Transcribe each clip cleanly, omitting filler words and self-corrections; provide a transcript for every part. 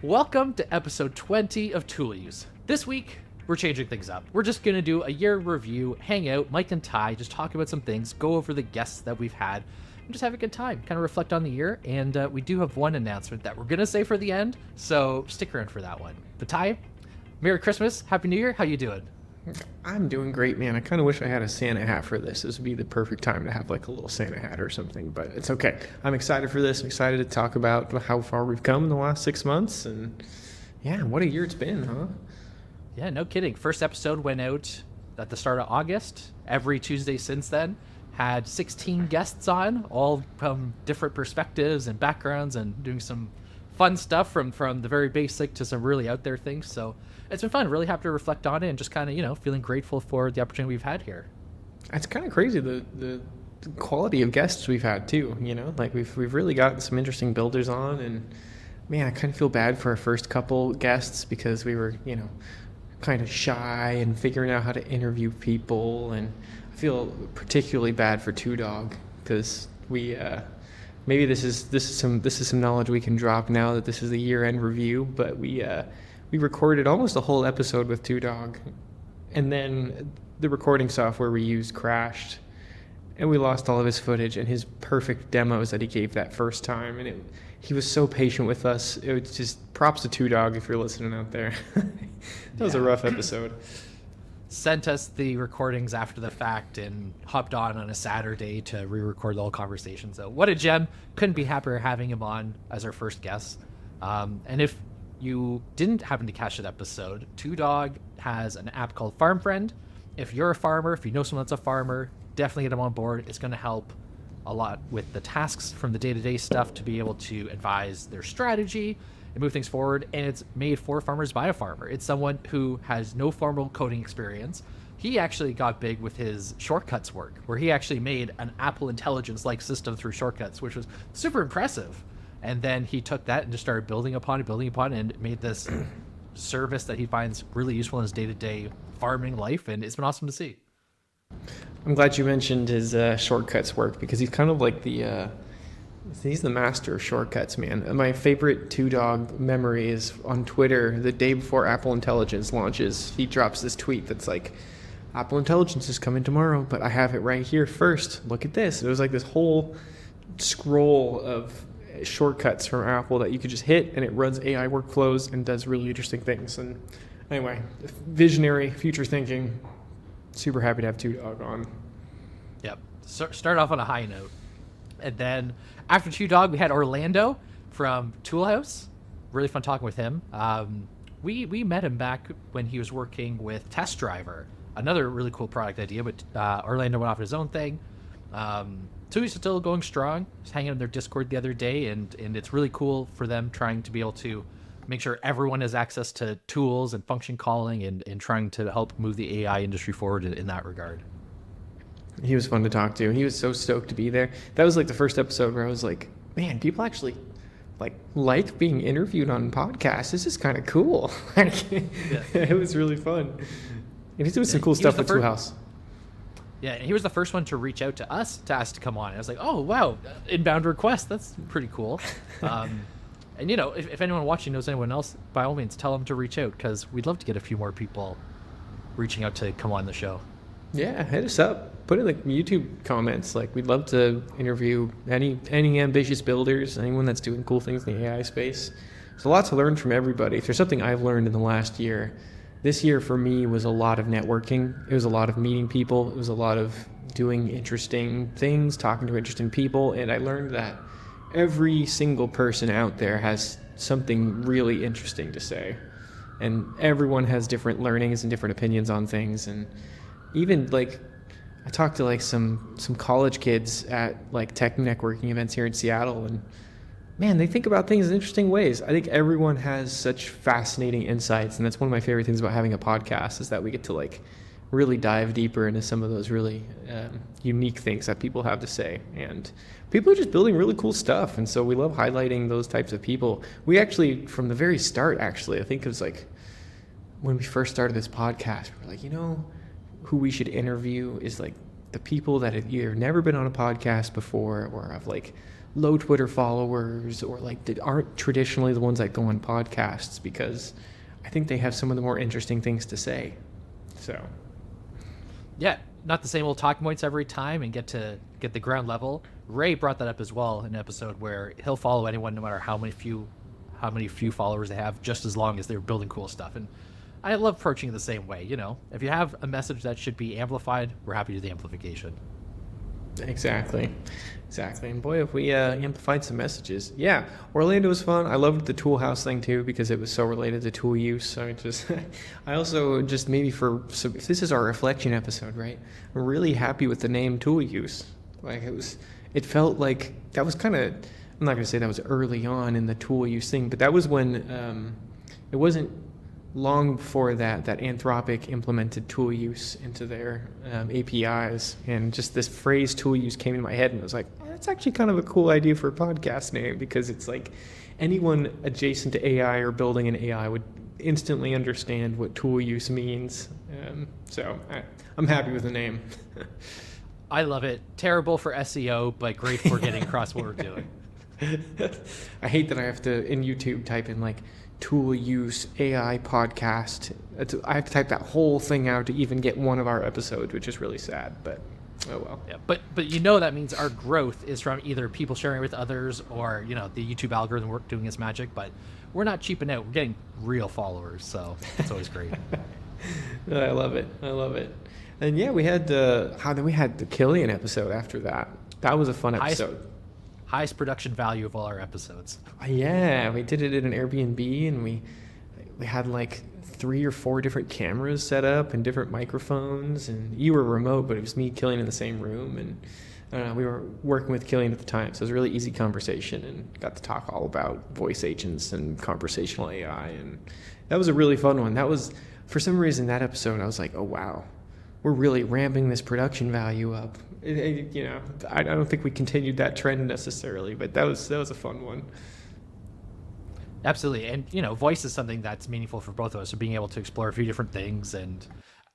Welcome to episode 20 of Tool Use. This week, we're changing things up. We're just going to do a year review, hang out, Mike and Ty, just talk about some things, go over the guests that we've had, and just have a good time, kind of reflect on the year. And we do have one announcement that we're going to say for the end, so stick around for that one. But Ty, Merry Christmas, Happy New Year, how you doing? I'm doing great, man. I kind of wish I had a Santa hat for this. This would be the perfect time to have like a little Santa hat or something, but it's okay. I'm excited for this. I'm excited to talk about how far we've come in the last 6 months, and yeah, what a year it's been, huh? Yeah, no kidding. First episode went out at the start of August. Every Tuesday since then had 16 guests on, all from different perspectives and backgrounds, and doing some fun stuff from the very basic to some really out there things. So it's been fun. Really happy to reflect on it and just kind of, feeling grateful for the opportunity we've had here. It's kind of crazy the quality of guests we've had too. Like we've really gotten some interesting builders on, and man, I kind of feel bad for our first couple guests because we were kind of shy and figuring out how to interview people, and I feel particularly bad for Two Dog because we maybe this is some knowledge we can drop now that this is the year-end review, but we recorded almost a whole episode with Two Dog, and then the recording software we used crashed, and we lost all of his footage and his perfect demos that he gave that first time, and he was so patient with us. It was just props to Two Dog if you're listening out there. That was a rough episode. Sent us the recordings after the fact and hopped on a Saturday to re-record the whole conversation. So what a gem. Couldn't be happier having him on as our first guest. And if you didn't happen to catch that episode, Two Dog has an app called Farm Friend. If you're a farmer, if you know someone that's a farmer, definitely get them on board. It's going to help a lot with the tasks from the day-to-day stuff to be able to advise their strategy and move things forward. And it's made for farmers by a farmer. It's someone who has no formal coding experience. He actually got big with his shortcuts work, where he actually made an Apple Intelligence-like system through shortcuts, which was super impressive. And then he took that and just started building upon it, and made this service that he finds really useful in his day-to-day farming life. And it's been awesome to see. I'm glad you mentioned his shortcuts work because he's kind of like he's the master of shortcuts, man. My favorite Two Dog memory is on Twitter the day before Apple Intelligence launches. He drops this tweet that's like, Apple Intelligence is coming tomorrow, but I have it right here first. Look at this. It was like this whole scroll of shortcuts from Apple that you could just hit, and it runs AI workflows and does really interesting things. And anyway, visionary, future thinking. Super happy to have Two Dog on. Yep. Start off on a high note. And then after Two Dog, we had Orlando from Toolhouse. Really fun talking with him. We met him back when he was working with Test Driver, another really cool product idea, but Orlando went off his own thing. So he's still going strong. Just hanging in their Discord the other day, and it's really cool for them trying to be able to make sure everyone has access to tools and function calling and trying to help move the AI industry forward in that regard. He was fun to talk to. He was so stoked to be there. That was like the first episode where I was like, man, people actually like being interviewed on podcasts. This is kind of cool. It was really fun. And he's doing some cool stuff with Toolhouse. Yeah, and he was the first one to reach out to us to ask to come on. I was like, oh, wow, inbound request. That's pretty cool. And, if anyone watching knows anyone else, by all means, tell them to reach out because we'd love to get a few more people reaching out to come on the show. Yeah, hit us up. Put in the YouTube comments. Like, we'd love to interview any ambitious builders, anyone that's doing cool things in the AI space. There's a lot to learn from everybody. If there's something I've learned in the last year, this year for me was a lot of networking. It was a lot of meeting people. It was a lot of doing interesting things, talking to interesting people. And I learned that every single person out there has something really interesting to say. And everyone has different learnings and different opinions on things. And even I talked to some college kids at tech networking events here in Seattle, and man, they think about things in interesting ways. I think everyone has such fascinating insights, and that's one of my favorite things about having a podcast is that we get to really dive deeper into some of those really unique things that people have to say. And people are just building really cool stuff, and so we love highlighting those types of people. We actually, from the very start, I think it was when we first started this podcast, we were who we should interview is the people that have either never been on a podcast before or have low Twitter followers or like that aren't traditionally the ones that go on podcasts, because I think they have some of the more interesting things to say. So Yeah, not the same old talking points every time, and get the ground level. Ray brought that up as well in an episode where he'll follow anyone no matter how many few followers they have, just as long as they're building cool stuff. And I love approaching it the same way. If you have a message that should be amplified, we're happy to do the amplification. Exactly. And boy, if we amplified some messages. Yeah, Orlando was fun. I loved the tool house thing too, because it was so related to tool use. I also just maybe so if this is our reflection episode, right? I'm really happy with the name tool use. Like it felt like that was kind of, I'm not going to say that was early on in the tool use thing, but that was when it wasn't long before that Anthropic implemented tool use into their APIs, and just this phrase tool use came in my head, and I was like, oh, that's actually kind of a cool idea for a podcast name, because it's like anyone adjacent to AI or building an AI would instantly understand what tool use means. So I'm happy with the name. I love it. Terrible for SEO, but great for getting across what we're doing. I hate that I have to, in YouTube, type in like tool use AI podcast. I have to type that whole thing out to even get one of our episodes, which is really sad, but oh well. Yeah, but that means our growth is from either people sharing it with others or the YouTube algorithm work doing its magic. But we're not cheaping out. We're getting real followers, so it's always great. I love it. And yeah, we had we had the Killian episode after that. That was a fun episode. Highest production value of all our episodes. Yeah, we did it in an Airbnb, and we had like 3 or 4 different cameras set up and different microphones, and you were remote, but it was me, Killian, in the same room, and I don't know, we were working with Killian at the time, so it was a really easy conversation, and got to talk all about voice agents and conversational AI, and that was a really fun one. That was, for some reason, that episode, I was like, oh wow, we're really ramping this production value up. I don't think we continued that trend necessarily, but that was a fun one. Absolutely. And voice is something that's meaningful for both of us, so being able to explore a few different things. And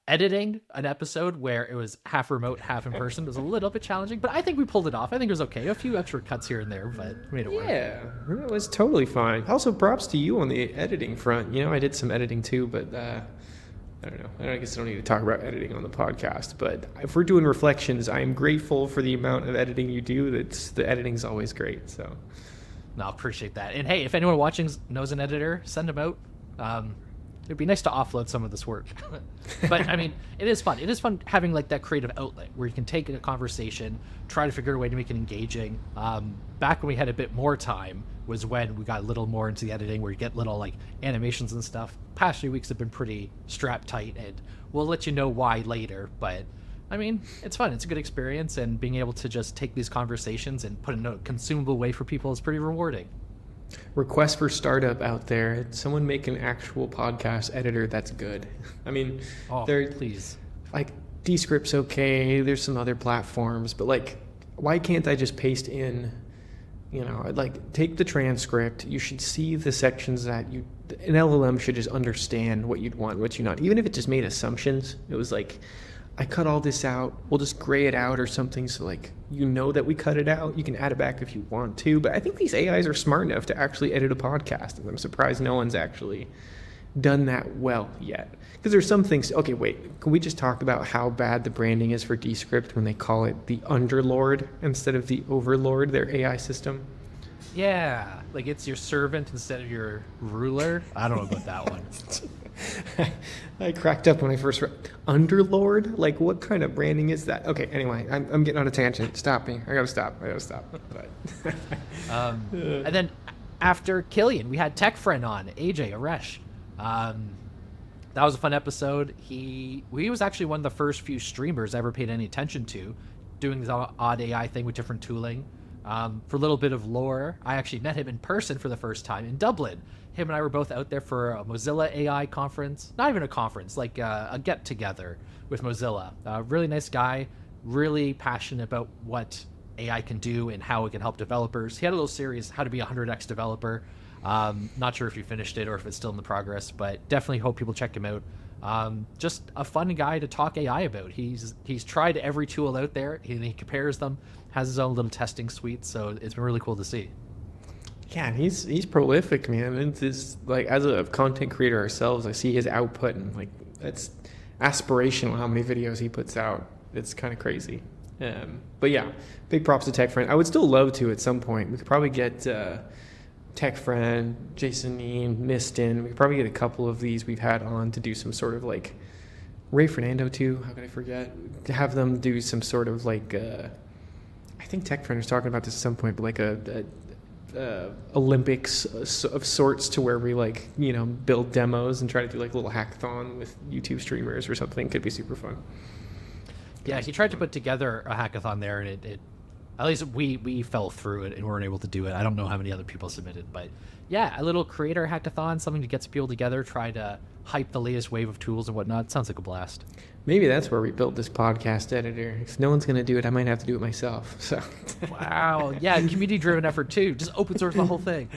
editing an episode where it was half remote, half in person was a little bit challenging, but I think we pulled it off. I think it was okay. A few extra cuts here and there, but we made it work. Yeah, it was totally fine. Also, props to you on the editing front. I did some editing too, but I don't know. I guess I don't need to talk about editing on the podcast, but if we're doing reflections, I am grateful for the amount of editing you do. The editing's always great. So, no, I appreciate that. And hey, if anyone watching knows an editor, send them out. It'd be nice to offload some of this work. But I mean, it is fun. It is fun having like that creative outlet where you can take a conversation, try to figure out a way to make it engaging. Back when we had a bit more time was when we got a little more into the editing, where you get little like animations and stuff. Past few weeks have been pretty strapped tight, and we'll let you know why later. But I mean, it's fun. It's a good experience, and being able to just take these conversations and put it in a consumable way for people is pretty rewarding. Request for startup out there. Someone make an actual podcast editor that's good. I mean, please. Like Descript's okay. There's some other platforms, but like, why can't I just paste in? Like take the transcript. You should see the sections that an LLM should just understand what you'd want, what you not. Even if it just made assumptions, it was like, I cut all this out. We'll just gray it out or something, so like that we cut it out. You can add it back if you want to. But I think these AIs are smart enough to actually edit a podcast, and I'm surprised no one's actually done that well yet. Because there's some things. Okay, wait. Can we just talk about how bad the branding is for Descript when they call it the Underlord instead of the Overlord, their AI system? Yeah, like it's your servant instead of your ruler. I don't know about that one. I cracked up when I first read Underlord. Like, what kind of branding is that? Okay, anyway, I'm getting on a tangent. Stop me. I gotta stop. But and then after Killian, we had Tech Friend on, AJ Aresh. That was a fun episode. He was actually one of the first few streamers I ever paid any attention to, doing this odd AI thing with different tooling. For a little bit of lore, I actually met him in person for the first time in Dublin. Him and I were both out there for a Mozilla AI conference. Not even a conference, like a get-together with Mozilla. Really nice guy, really passionate about what AI can do and how it can help developers. He had a little series, How to Be a 100x Developer. Not sure if you finished it or if it's still in the progress, but definitely hope people check him out. Just a fun guy to talk AI about. He's tried every tool out there. He compares them, has his own little testing suite. So it's been really cool to see. Yeah, and he's prolific, man. It's just, like, as a content creator ourselves, I see his output, and like it's aspirational how many videos he puts out. It's kind of crazy. But yeah, big props to Tech Friend. I would still love to at some point. We could probably get Tech Friend, Jason Neen, Mistin. We could probably get a couple of these we've had on to do some sort of like Ray Fernando too. How could I forget? To have them do some sort of like I think Tech Friend was talking about this at some point, but like a Olympics of sorts, to where we like, build demos and try to do like a little hackathon with YouTube streamers or something. Could be super fun. Yeah, he tried to put together a hackathon there, and it at least we fell through it and weren't able to do it. I don't know how many other people submitted, but yeah, a little creator hackathon, something to get some people together, try to hype the latest wave of tools and whatnot. Sounds like a blast. Maybe that's where we built this podcast editor. If no one's going to do it, I might have to do it myself. So. Wow. Yeah, community-driven effort too. Just open source the whole thing.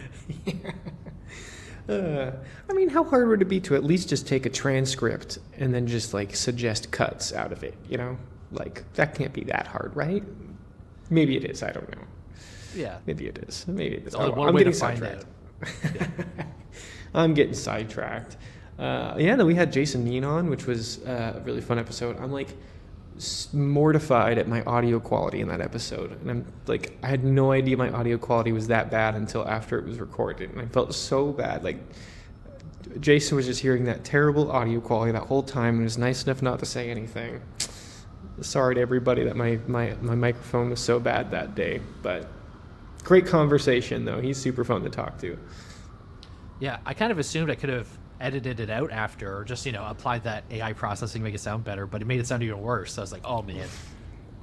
I mean, how hard would it be to at least just take a transcript and then just like suggest cuts out of it? Like that can't be that hard, right? Maybe it is. I don't know. Yeah. Maybe it is. Maybe it is. It's only one way to find out. Yeah. I'm getting sidetracked. Then we had Jason Neen on, which was a really fun episode. I'm like mortified at my audio quality in that episode, and I'm like, I had no idea my audio quality was that bad until after it was recorded, and I felt so bad. Like, Jason was just hearing that terrible audio quality that whole time and was nice enough not to say anything. Sorry to everybody that my microphone was so bad that day, but great conversation though. He's super fun to talk to. Yeah, I kind of assumed I could have edited it out after, or just applied that AI processing, make it sound better, but it made it sound even worse. So I was like, oh man,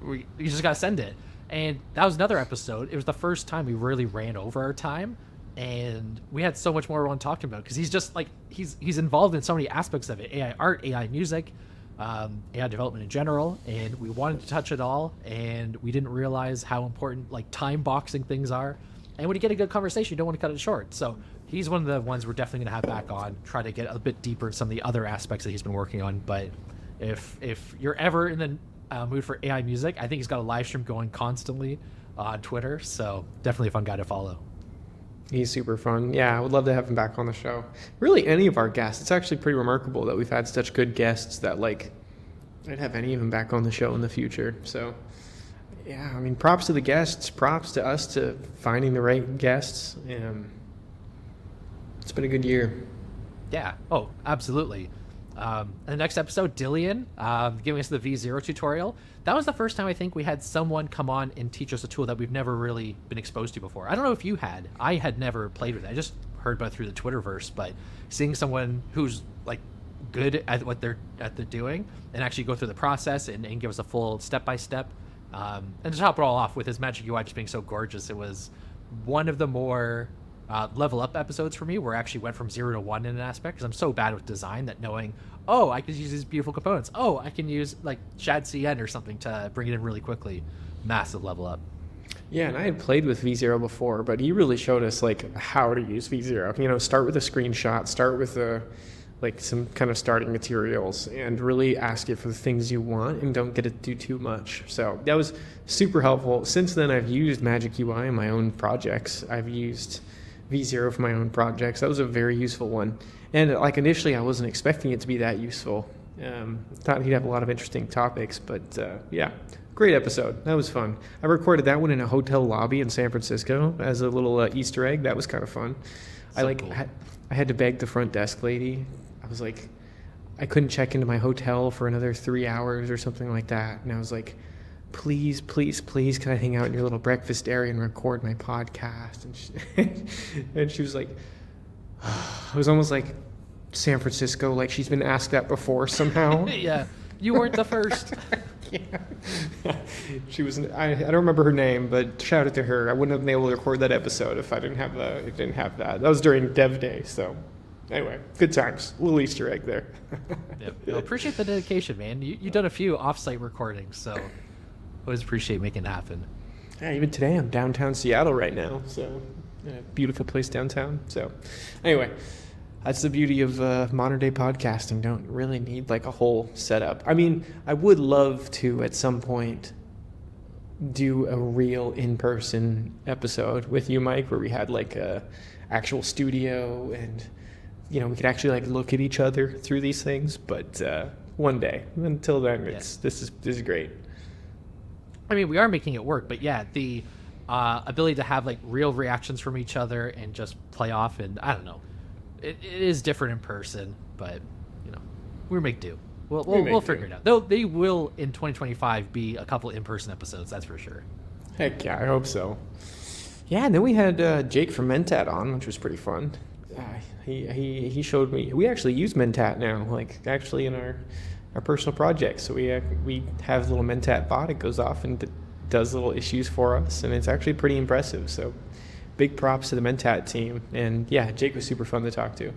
you just gotta send it. And that was another episode. It was the first time we really ran over our time, and we had so much more we want to talk about, because he's just like, he's involved in so many aspects of it: AI art, AI music, AI development in general, and we wanted to touch it all, and we didn't realize how important like time boxing things are. And when you get a good conversation, you don't want to cut it short. So he's one of the ones we're definitely going to have back on, try to get a bit deeper in some of the other aspects that he's been working on. But if you're ever in the mood for AI music, I think he's got a live stream going constantly on Twitter. So definitely a fun guy to follow. He's super fun. Yeah, I would love to have him back on the show. Really, any of our guests. It's actually pretty remarkable that we've had such good guests that, like, I'd have any of them back on the show in the future. So, yeah, I mean, props to the guests. Props to us to finding the right guests. It's been a good year. Yeah. Oh, absolutely. The next episode, Dillian, giving us the V0 tutorial. That was the first time I think we had someone come on and teach us a tool that we've never really been exposed to before. I don't know if you had. I had never played with it. I just heard about it through the Twitterverse, but seeing someone who's like good at what they're doing and actually go through the process and give us a full step-by-step, and to top it all off with his Magic UI just being so gorgeous, it was one of the more level up episodes for me, where I actually went from 0 to 1 in an aspect, because I'm so bad with design that knowing, oh, I could use these beautiful components, oh, I can use like Shad CN or something to bring it in really quickly. Massive level up. Yeah, and I had played with V0 before, but he really showed us like how to use V0. Start with a screenshot, start with like some kind of starting materials, and really ask it for the things you want and don't get it to do too much. So that was super helpful. Since then, I've used Magic UI in my own projects. I've used V0 for my own projects. That was a very useful one. And like initially, I wasn't expecting it to be that useful. Thought he'd have a lot of interesting topics, but yeah, great episode. That was fun. I recorded that one in a hotel lobby in San Francisco as a little Easter egg. That was kind of fun. So cool. I had to beg the front desk lady. I was like, I couldn't check into my hotel for another 3 hours or something like that. And I was like, please, please, please, can I hang out in your little breakfast area and record my podcast? And she was like, it was almost like San Francisco, like she's been asked that before somehow. Yeah, you weren't the first. Yeah. She was, I don't remember her name, but shout out to her. I wouldn't have been able to record that episode if I didn't have that. That was during Dev Day, so anyway, good times. A little Easter egg there. Yep. Well, appreciate the dedication, man. You've done a few off-site recordings, so always appreciate making it happen. Yeah, even today I'm downtown Seattle right now, so in a beautiful place downtown. So anyway, that's the beauty of modern day podcasting. Don't really need like a whole setup. I mean, I would love to at some point do a real in-person episode with you, Mike, where we had like a actual studio and we could actually like look at each other through these things. But one day. Until then, this is great. I mean, we are making it work, but yeah, the ability to have like real reactions from each other and just play off, and I don't know, it is different in person, but we make do. We'll figure it out. Though they will in 2025 be a couple in-person episodes, that's for sure. Heck yeah, I hope so. Yeah, and then we had Jake from Mentat on, which was pretty fun. He showed me. We actually use Mentat now, like actually in our personal projects. So we have a little Mentat bot. It goes off and does little issues for us, and it's actually pretty impressive. So big props to the Mentat team. And yeah, Jake was super fun to talk to.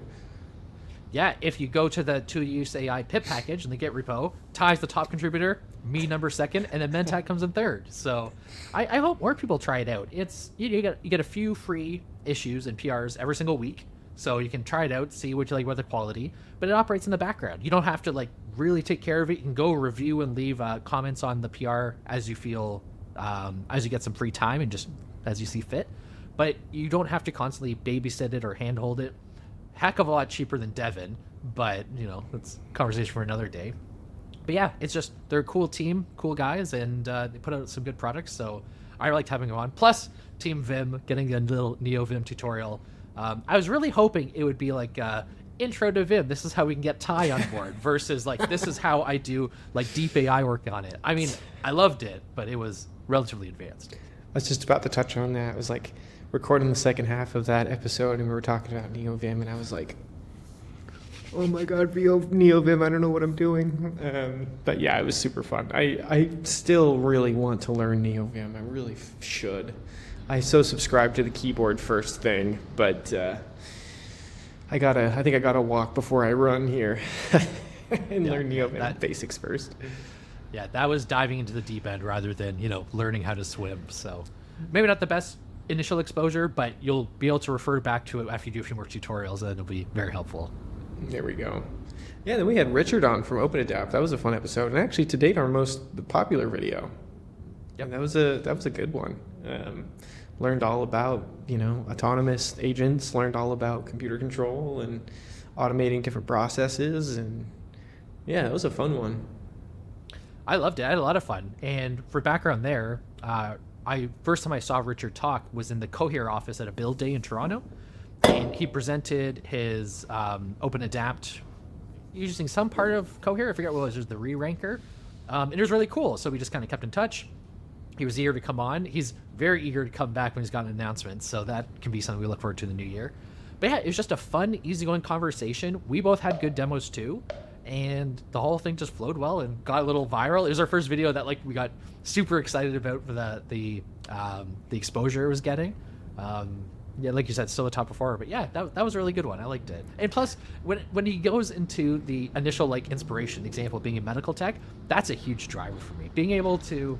Yeah, if you go to the To-Use AI pip package in the Git repo, Ty's the top contributor, me number second, and then Mentat comes in third. So I hope more people try it out. It's you get a few free issues and PRs every single week, so you can try it out, see what you like about the quality. But it operates in the background. You don't have to like really take care of it. You can go review and leave comments on the PR as you feel, as you get some free time and just as you see fit. But you don't have to constantly babysit it or handhold it. Heck of a lot cheaper than Devin, but that's a conversation for another day. But yeah, it's just they're a cool team, cool guys, and they put out some good products. So I liked having them on. Plus, Team Vim, getting a little Neo Vim tutorial. I was really hoping it would be like intro to Vim. This is how we can get Ty on board versus like this is how I do like deep AI work on it. I mean, I loved it, but it was relatively advanced. I was just about to touch on that. It was like recording the second half of that episode, and we were talking about NeoVim, and I was like, oh my god, NeoVim, I don't know what I'm doing. But yeah, it was super fun. I still really want to learn NeoVim. I really should. I so subscribe to the keyboard first thing, but I think I gotta walk before I run here and learn NeoVim basics first. Yeah, that was diving into the deep end rather than learning how to swim. So maybe not the best initial exposure, but you'll be able to refer back to it after you do a few more tutorials, and it'll be very helpful. There we go. Yeah, then we had Richard on from OpenAdapt. That was a fun episode, and actually to date our most popular video. Yeah, that was a good one. Learned all about autonomous agents. Learned all about computer control and automating different processes, and yeah, it was a fun one. I loved it. I had a lot of fun. And for background there, first time I saw Richard talk was in the Cohere office at a build day in Toronto, and he presented his OpenAdapt using some part of Cohere. I forget what it was the re-ranker, and it was really cool. So we just kind of kept in touch. He was eager to come on. He's very eager to come back when he's got an announcement, so that can be something we look forward to in the new year. But yeah, it was just a fun, easygoing conversation. We both had good demos too, and the whole thing just flowed well and got a little viral. It was our first video that like we got super excited about for the exposure it was getting. Yeah, like you said, still a top performer, but yeah, that was a really good one. I liked it. And plus, when he goes into the initial like inspiration, the example of being in medical tech, that's a huge driver for me. Being able to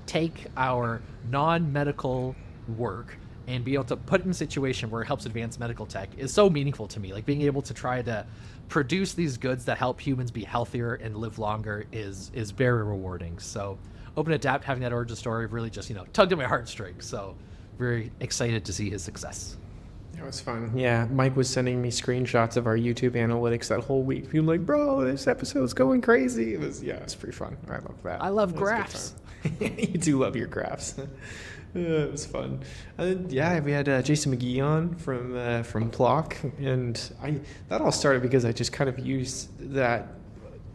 take our non-medical work and be able to put it in a situation where it helps advance medical tech is so meaningful to me. Like being able to try to produce these goods that help humans be healthier and live longer is very rewarding. So OpenAdapt having that origin story really just tugged at my heartstrings. So very excited to see his success. That was fun. Yeah, Mike was sending me screenshots of our YouTube analytics that whole week. Being like, bro, this episode's going crazy. It's pretty fun. I love that. I love graphs. You do love your graphs. It was fun. Yeah, we had Jason McGee on from Plock, and that all started because I just kind of used that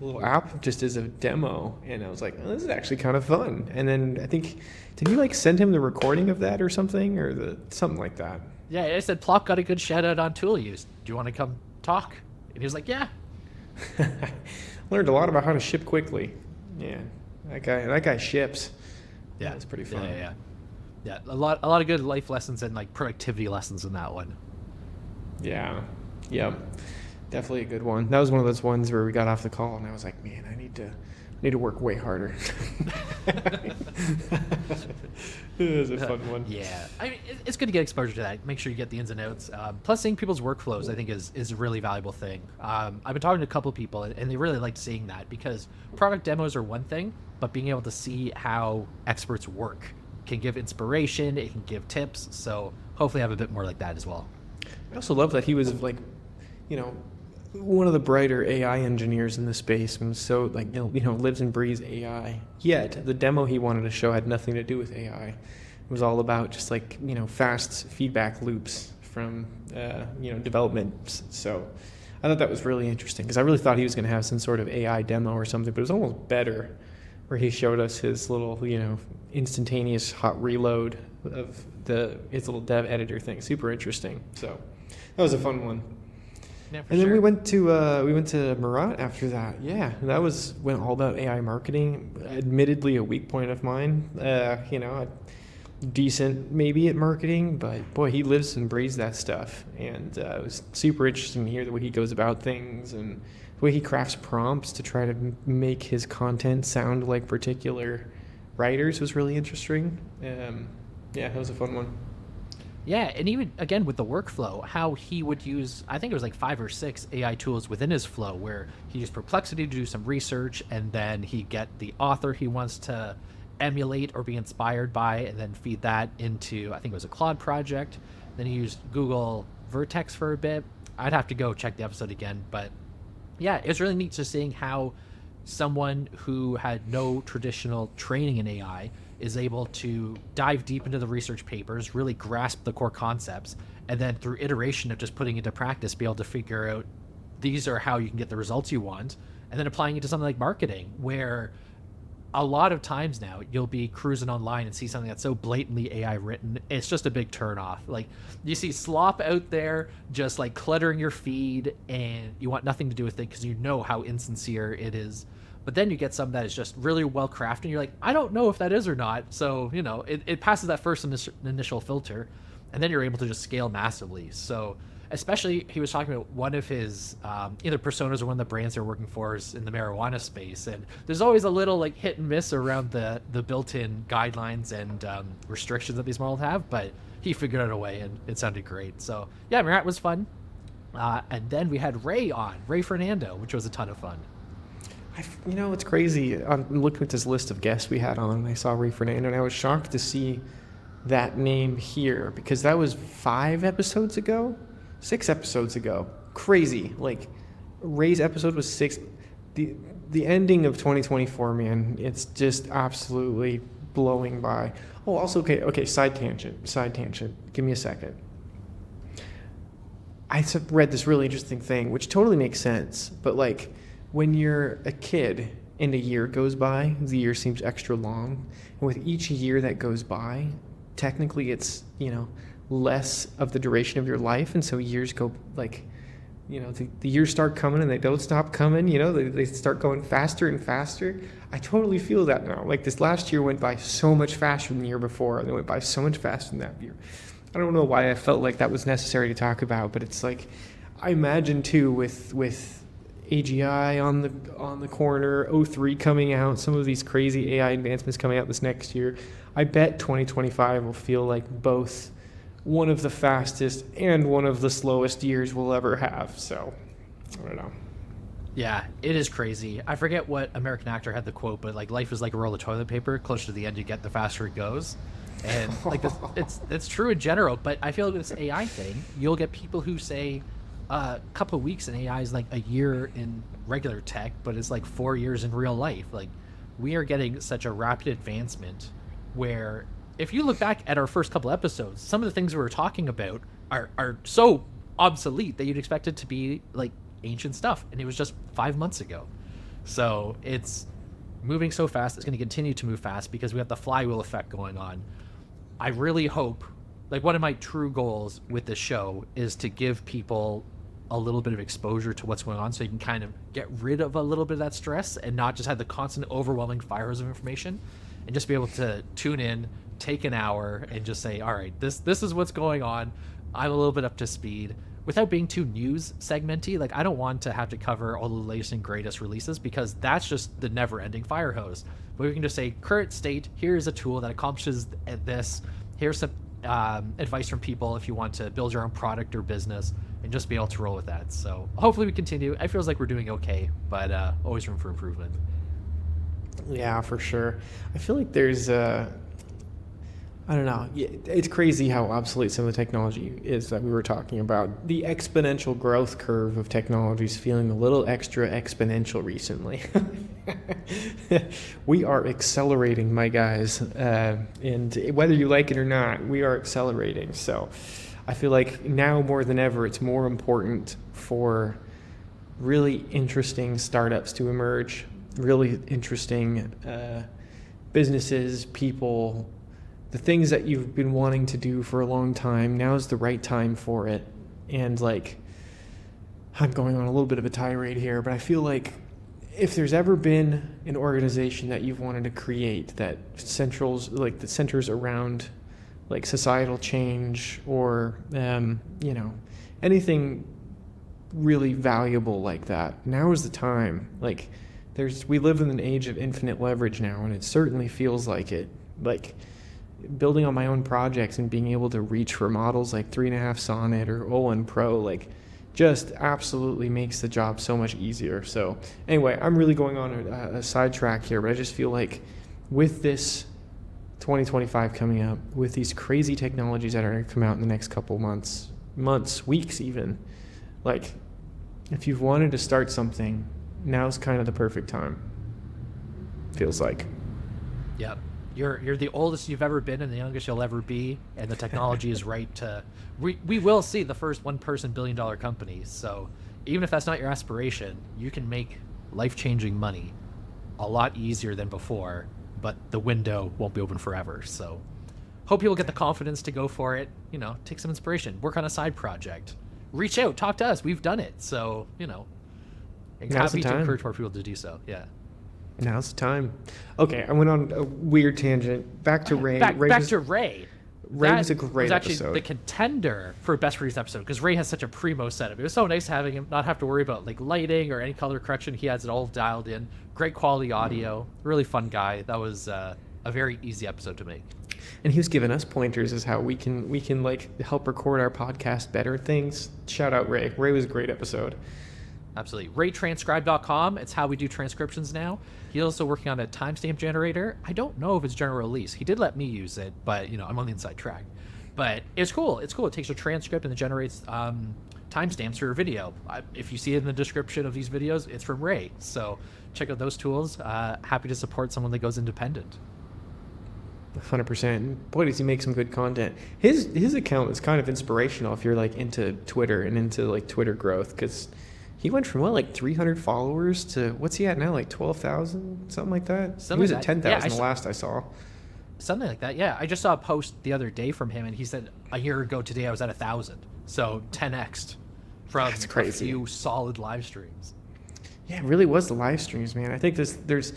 little app just as a demo, and I was like, oh, this is actually kind of fun. And then I think, did you like send him the recording of that or something, or something like that? Yeah, I said Plock got a good shout out on tool use. Do you want to come talk? And he was like, yeah. Learned a lot about how to ship quickly. Yeah, that guy ships. Yeah, it's pretty fun. Yeah, a lot of good life lessons and like productivity lessons in that one. Yeah, yep, definitely a good one. That was one of those ones where we got off the call and I was like, man, I need to need to work way harder. It was a fun one. Yeah, I mean, it's good to get exposure to that. Make sure you get the ins and outs. Plus, seeing people's workflows, I think, is a really valuable thing. I've been talking to a couple of people, and they really liked seeing that, because product demos are one thing, but being able to see how experts work can give inspiration. It can give tips. So hopefully, have a bit more like that as well. I also love that he was like, you know, one of the brighter AI engineers in the space, and so like lives and breathes AI. Yet the demo he wanted to show had nothing to do with AI. It was all about just like fast feedback loops from development. So I thought that was really interesting, because I really thought he was going to have some sort of AI demo or something, but it was almost better, where he showed us his little instantaneous hot reload of his little dev editor thing. Super interesting. So that was a fun one. Yeah, and then we went to Murat after that. Yeah, that went all about AI marketing. Admittedly, a weak point of mine. Decent maybe at marketing, but boy, he lives and breathes that stuff. And it was super interesting to hear the way he goes about things and the way he crafts prompts to try to make his content sound like particular writers was really interesting. Yeah, that was a fun one. Yeah, and even again with the workflow, how he would use, I think it was like 5 or 6 AI tools within his flow, where he used Perplexity to do some research, and then he'd get the author he wants to emulate or be inspired by, and then feed that into, I think it was a Claude project. Then he used Google Vertex for a bit. I'd have to go check the episode again, but yeah, it was really neat just seeing how someone who had no traditional training in AI is able to dive deep into the research papers, really grasp the core concepts, and then through iteration of just putting into practice, be able to figure out these are how you can get the results you want, and then applying it to something like marketing, where a lot of times now you'll be cruising online and see something that's so blatantly AI written, it's just a big turn off. Like, you see slop out there just like cluttering your feed, and you want nothing to do with it because you know how insincere it is. But then you get some that is just really well crafted, and you're like, I don't know if that is or not. So, it passes that first initial filter, and then you're able to just scale massively. So, especially, he was talking about one of his either personas or one of the brands they're working for is in the marijuana space. And there's always a little like hit and miss around the built-in guidelines and restrictions that these models have, but he figured out a way, and it sounded great. So, yeah, Murat was fun. And then we had Ray Fernando, which was a ton of fun. It's crazy. I'm looking at this list of guests we had on, and I saw Ray Fernando, and I was shocked to see that name here, because that was 6 episodes ago. Crazy. Like, Ray's episode was 6. The ending of 2024, man, it's just absolutely blowing by. Oh, also, okay, side tangent. Give me a second. I read this really interesting thing, which totally makes sense, but like, when you're a kid and a year goes by, the year seems extra long. And with each year that goes by, technically it's, less of the duration of your life. And so years go like, the years start coming and they don't stop coming, they start going faster and faster. I totally feel that now. Like, this last year went by so much faster than the year before, and it went by so much faster than that year. I don't know why I felt like that was necessary to talk about, but it's like, I imagine too with AGI on the corner, O3 coming out, some of these crazy AI advancements coming out this next year, I bet 2025 will feel like both one of the fastest and one of the slowest years we'll ever have. So, I don't know. Yeah, it is crazy. I forget what American actor had the quote, but like, life is like a roll of toilet paper. Closer to the end you get, the faster it goes. And like, it's true in general, but I feel like with this AI thing, you'll get people who say a couple of weeks in AI is like a year in regular tech, but it's like 4 years in real life. Like, we are getting such a rapid advancement where, if you look back at our first couple episodes, some of the things we were talking about are so obsolete that you'd expect it to be like ancient stuff, and it was just 5 months ago. So it's moving so fast. It's going to continue to move fast because we have the flywheel effect going on. I really hope, like, one of my true goals with this show is to give people a little bit of exposure to what's going on, so you can kind of get rid of a little bit of that stress and not just have the constant overwhelming fires of information, and just be able to tune in, take an hour, and just say, all right, this is what's going on. I'm a little bit up to speed. without being too news segmenty, like I don't want to have to cover all the latest and greatest releases because that's just the never-ending fire hose. But we can just say current state, here's a tool that accomplishes this, here's some advice from people if you want to build your own product or business, and just be able to roll with that. So hopefully we continue. It feels like we're doing okay, but always room for improvement. Yeah, for sure. I feel like there's I don't know. It's crazy how obsolete some of the technology is that we were talking about. The exponential growth curve of technology is feeling a little extra exponential recently. We are accelerating, my guys. And whether you like it or not, we are accelerating. So I feel like now more than ever, it's more important for really interesting startups to emerge, really interesting businesses, people, the things that you've been wanting to do for a long time. Now's the right time for it. And like, I'm going on a little bit of a tirade here, but I feel like if there's ever been an organization that you've wanted to create that centers around like societal change or anything really valuable like that, now is the time. Like, we live in an age of infinite leverage now, and it certainly feels like it. Like, building on my own projects and being able to reach for models like 3.5 Sonnet or Olin Pro, like, just absolutely makes the job so much easier. So anyway, I'm really going on a sidetrack here, but I just feel like with this 2025 coming up, with these crazy technologies that are going to come out in the next couple months, weeks even, like, if you've wanted to start something, now's kind of the perfect time. Feels like. Yep. You're the oldest you've ever been and the youngest you'll ever be, and the technology is right to... We will see the first one-person billion-dollar company, so even if that's not your aspiration, you can make life-changing money a lot easier than before, but the window won't be open forever. So hope you'll get the confidence to go for it, take some inspiration, work on a side project, reach out, talk to us. We've done it, so, happy to encourage more people to do so. Yeah. Now's the time. Okay, I went on a weird tangent. Back to Ray. Back to Ray. Ray was a great actually episode. The contender for best produced episode because Ray has such a primo setup. It was so nice having him not have to worry about like lighting or any color correction. He has it all dialed in. Great quality audio. Really fun guy. That was a very easy episode to make. And he was giving us pointers as how we can like help record our podcast better things. Shout out Ray. Ray was a great episode. Absolutely. RayTranscribe.com. It's how we do transcriptions now. He's also working on a timestamp generator. I don't know if it's general release. He did let me use it, but I'm on the inside track. But it's cool. It's cool. It takes a transcript and it generates timestamps for your video. If you see it in the description of these videos, it's from Ray. So check out those tools. Happy to support someone that goes independent. 100%. Boy, does he make some good content. His account is kind of inspirational if you're like into Twitter and into like Twitter growth, because he went from 300 followers to what's he at now, like 12,000, something like that. He was at 10,000 the last I saw. Something like that. Yeah, I just saw a post the other day from him, and he said a year ago today I was at 1,000. So 10x'd from That's crazy. A few solid live streams. Yeah, it really was the live streams, man. I think there's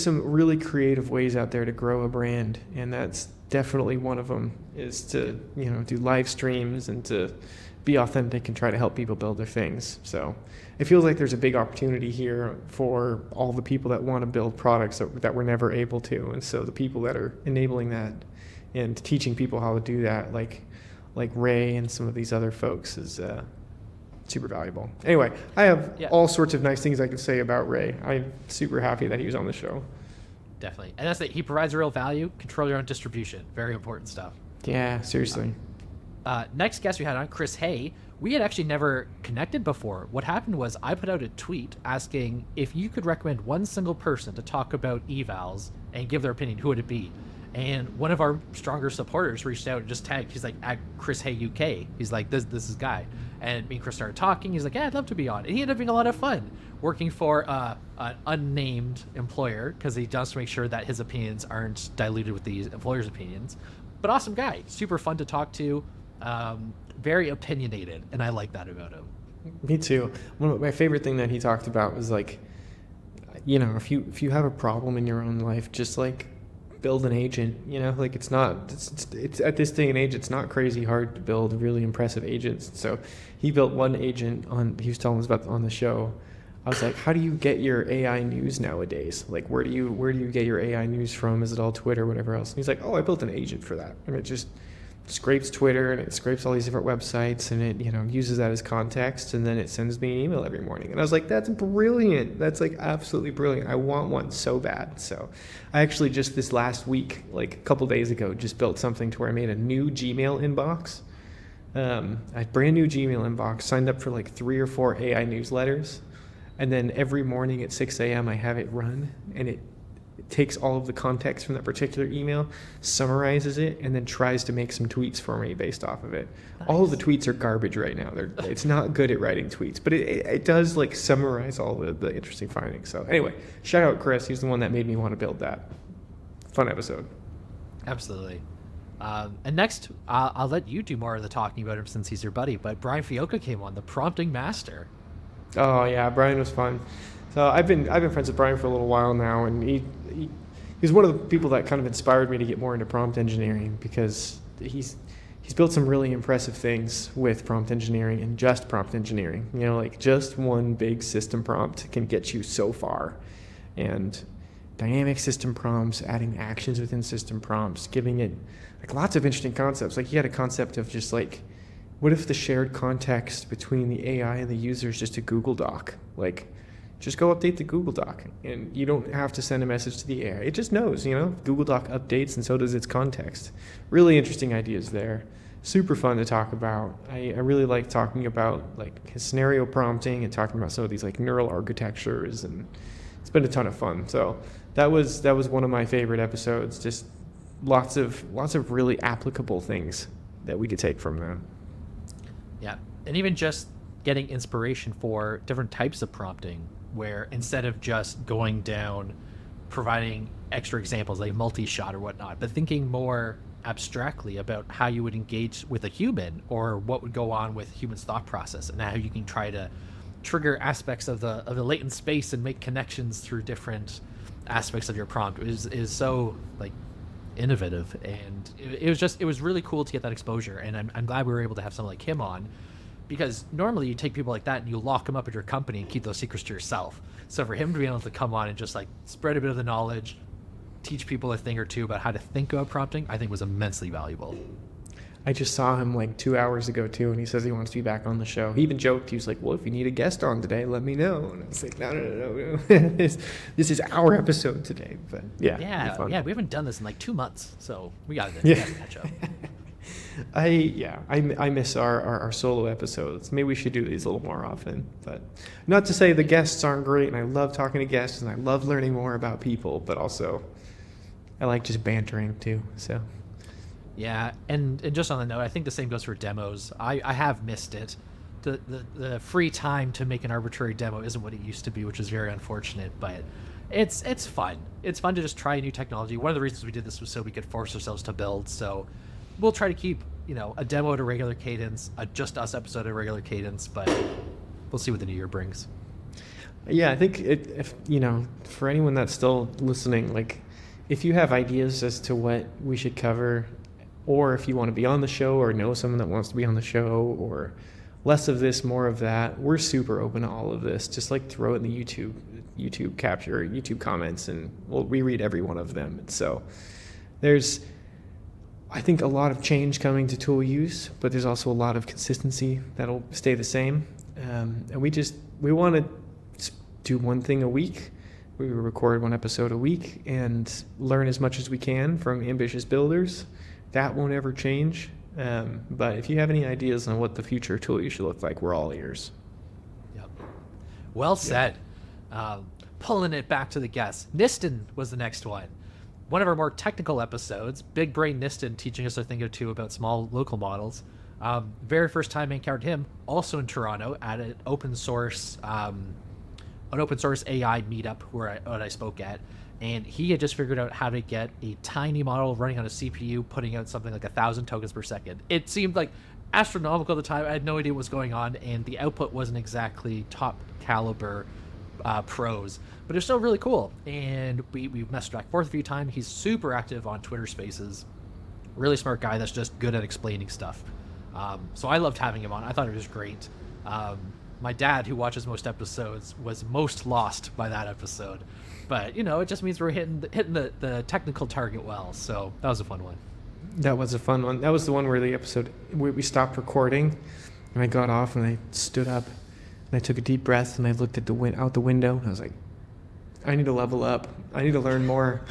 some really creative ways out there to grow a brand, and that's definitely one of them. Is to do live streams and to be authentic and try to help people build their things. So it feels like there's a big opportunity here for all the people that want to build products that were never able to. And so the people that are enabling that and teaching people how to do that, like Ray and some of these other folks, is super valuable. Anyway, I have all sorts of nice things I can say about Ray. I'm super happy that he was on the show. Definitely. And that's it. He provides real value. Control your own distribution. Very important stuff. Yeah, seriously. Next guest we had on, Chris Hay. We had actually never connected before. What happened was I put out a tweet asking if you could recommend one single person to talk about evals and give their opinion, who would it be? And one of our stronger supporters reached out and just tagged. He's like, at Chris Hay UK. He's like, this is guy. And me and Chris started talking. He's like, yeah, I'd love to be on. And he ended up being a lot of fun working for an unnamed employer because he does to make sure that his opinions aren't diluted with the employer's opinions. But awesome guy. Super fun to talk to. Very opinionated, and I like that about him. Me too. One of my favorite thing that he talked about was like, if you have a problem in your own life, just like build an agent. You know, like it's at this day and age, it's not crazy hard to build really impressive agents. So he built one agent he was telling us about on the show. I was like, how do you get your AI news nowadays? Like, where do you get your AI news from? Is it all Twitter, whatever else? And he's like, oh, I built an agent for that. And it just scrapes Twitter and it scrapes all these different websites and it, uses that as context. And then it sends me an email every morning. And I was like, that's brilliant. That's like absolutely brilliant. I want one so bad. So I actually just this last week, like a couple days ago, just built something to where I made a new Gmail inbox. A brand new Gmail inbox, signed up for like 3 or 4 AI newsletters. And then every morning at 6 a.m. I have it run, and it takes all of the context from that particular email, summarizes it, and then tries to make some tweets for me based off of it. Nice. All of the tweets are garbage right now. It's not good at writing tweets, but it does like summarize all the interesting findings. So anyway, shout out Chris. He's the one that made me want to build that. Fun episode. Absolutely. And next, I'll let you do more of the talking about him since he's your buddy, but Brian Fioca came on, the prompting master. Oh yeah, Brian was fun. So I've been friends with Brian for a little while now, and he's one of the people that kind of inspired me to get more into prompt engineering, because he's built some really impressive things with prompt engineering and just prompt engineering. Like just one big system prompt can get you so far, and dynamic system prompts, adding actions within system prompts, giving it like lots of interesting concepts. Like he had a concept of just like, what if the shared context between the AI and the user is just a Google Doc? Like, just go update the Google Doc, and you don't have to send a message to the AI. It just knows, Google Doc updates, and so does its context. Really interesting ideas there. Super fun to talk about. I really like talking about like his scenario prompting and talking about some of these like neural architectures, and it's been a ton of fun. So that was one of my favorite episodes. Just lots of really applicable things that we could take from that. Yeah, and even just getting inspiration for different types of prompting, where instead of just going down providing extra examples like multi-shot or whatnot, but thinking more abstractly about how you would engage with a human, or what would go on with humans' thought process, and how you can try to trigger aspects of the latent space and make connections through different aspects of your prompt is so like innovative, and it was really cool to get that exposure. And I'm glad we were able to have someone like him on, because normally you take people like that and you lock them up at your company and keep those secrets to yourself. So for him to be able to come on and just like spread a bit of the knowledge, teach people a thing or two about how to think about prompting, I think was immensely valuable. I just saw him like 2 hours ago too, and he says he wants to be back on the show. He even joked, he was like, well, if you need a guest on today, let me know. And I was like, no. this is our episode today. But yeah, we haven't done this in like 2 months, so we gotta catch up. I miss our solo episodes. Maybe we should do these a little more often. But not to say the guests aren't great, and I love talking to guests, and I love learning more about people, but also I like just bantering too. So yeah, and just on the note, I think the same goes for demos. I have missed it. The free time to make an arbitrary demo isn't what it used to be, which is very unfortunate, but it's fun. It's fun to just try a new technology. One of the reasons we did this was so we could force ourselves to build. So we'll try to keep, a demo at a regular cadence, a Just Us episode at a regular cadence, but we'll see what the new year brings. Yeah, I think if for anyone that's still listening, like if you have ideas as to what we should cover, or if you want to be on the show or know someone that wants to be on the show, or less of this, more of that, we're super open to all of this. Just like throw it in the YouTube capture, YouTube comments, and we read every one of them. And so there's, I think, a lot of change coming to tool use, but there's also a lot of consistency that'll stay the same. And we want to do one thing a week. We record one episode a week and learn as much as we can from ambitious builders. That won't ever change. But if you have any ideas on what the future tool use should look like, we're all ears. Yep. Well said. Pulling it back to the guests. Niston was the next one. One of our more technical episodes, Big Brain Niston teaching us a thing or two about small local models. Very first time I encountered him, also in Toronto, at an open source AI meetup where I spoke at. And he had just figured out how to get a tiny model running on a CPU, putting out something like 1,000 tokens per second. It seemed like astronomical at the time. I had no idea what was going on, and the output wasn't exactly top caliber prose, but it's still really cool. And we messed back and forth a few times. He's super active on Twitter Spaces. Really smart guy that's just good at explaining stuff. So I loved having him on. I thought it was great. My dad, who watches most episodes, was most lost by that episode. But, it just means we're hitting the technical target well. So that was a fun one. That was a fun one. That was the one where we stopped recording, and I got off and I stood up and I took a deep breath and I looked at out the window and I was like, I need to level up. I need to learn more.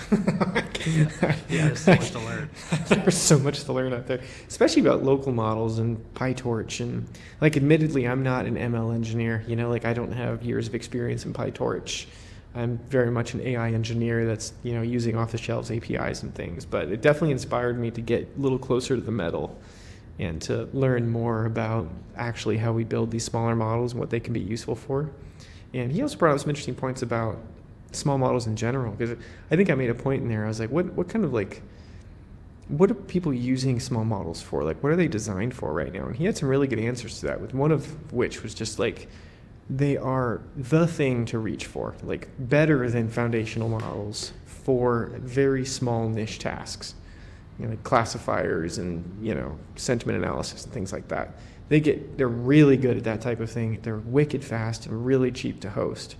Yeah, there's so much to learn. There's so much to learn out there, especially about local models and PyTorch. And admittedly, I'm not an ML engineer. I don't have years of experience in PyTorch. I'm very much an AI engineer that's, using off-the-shelf APIs and things. But it definitely inspired me to get a little closer to the metal and to learn more about actually how we build these smaller models and what they can be useful for. And he also brought up some interesting points about small models in general, because I think I made a point in there. I was like, what kind of what are people using small models for? What are they designed for right now? And he had some really good answers to that, with one of which was just they are the thing to reach for, better than foundational models for very small niche tasks, classifiers and, sentiment analysis and things like that. They're really good at that type of thing. They're wicked fast and really cheap to host.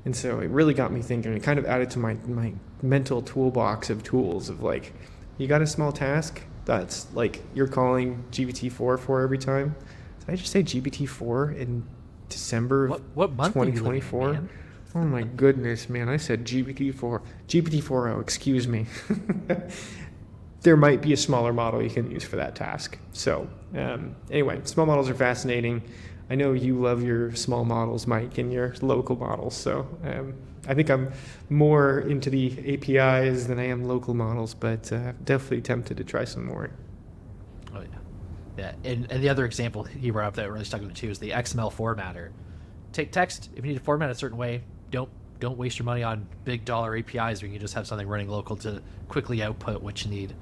And so it really got me thinking. It kind of added to my mental toolbox of tools of you got a small task that's you're calling GPT-4 for every time. Did I just say GPT-4 in December of what month 2024? Man? Oh my goodness, man. I said GPT-4. GPT-4, excuse me. There might be a smaller model you can use for that task. So anyway, small models are fascinating. I know you love your small models, Mike, and your local models. So I think I'm more into the APIs than I am local models, but definitely tempted to try some more. Oh, yeah. Yeah, and the other example he brought up that really stuck with me too is the XML formatter. Take text, if you need to format it a certain way, don't waste your money on big dollar APIs where you can just have something running local to quickly output what you need.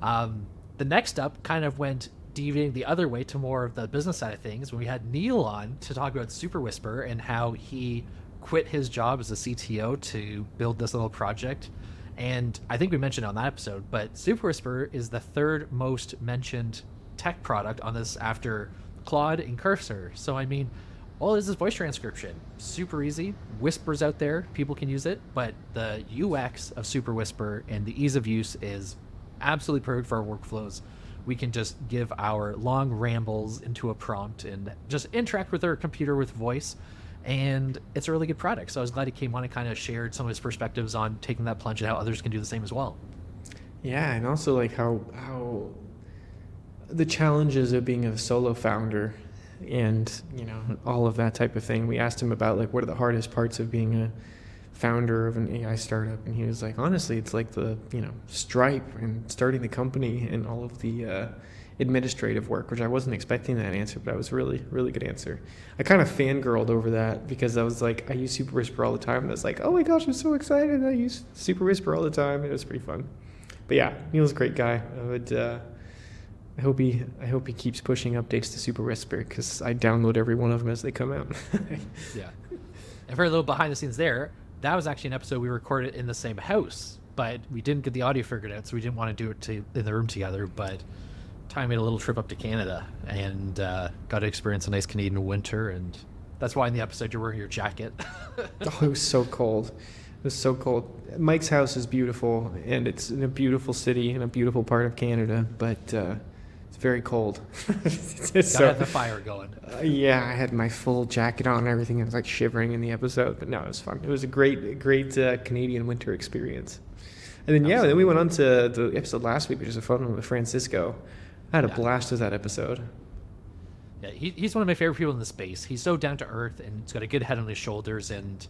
The next up kind of went deviating the other way to more of the business side of things when we had Neil on to talk about Super Whisper and how he quit his job as a CTO to build this little project. And I think we mentioned on that episode, but Super Whisper is the third most mentioned tech product on this after Claude and Cursor. So I mean, all it is voice transcription. Super easy. Whisper's out there, people can use it, but the UX of Super Whisper and the ease of use is absolutely perfect for our workflows. We can just give our long rambles into a prompt and just interact with our computer with voice. And it's a really good product. So I was glad he came on and kind of shared some of his perspectives on taking that plunge and how others can do the same as well. Yeah, and also how the challenges of being a solo founder and, all of that type of thing. We asked him about what are the hardest parts of being a founder of an AI startup, and he was like, honestly, it's the Stripe and starting the company and all of the administrative work, which I wasn't expecting that answer, but that was really, really good answer. I kind of fangirled over that because I was I use Super Whisper all the time, and I was like, oh my gosh, I'm so excited. I use Super Whisper all the time. It was pretty fun. But yeah, Neil's a great guy. I hope he keeps pushing updates to Super Whisper because I download every one of them as they come out. Yeah. And for a little behind the scenes there, that was actually an episode we recorded in the same house, but we didn't get the audio figured out, so we didn't want to do it in the room together. But Ty made a little trip up to Canada and got to experience a nice Canadian winter, and that's why in the episode you're wearing your jacket. Oh, it was so cold. It was so cold. Mike's house is beautiful, and it's in a beautiful city in a beautiful part of Canada, but it's very cold. Gotta have the fire going. Yeah, I had my full jacket on and everything. I was shivering in the episode, but no, it was fun. It was a great Canadian winter experience. And then, then we went on to the episode last week, which was a fun one with Francisco. I had a blast with that episode. Yeah, he's one of my favorite people in the space. He's so down to earth, and he's got a good head on his shoulders. And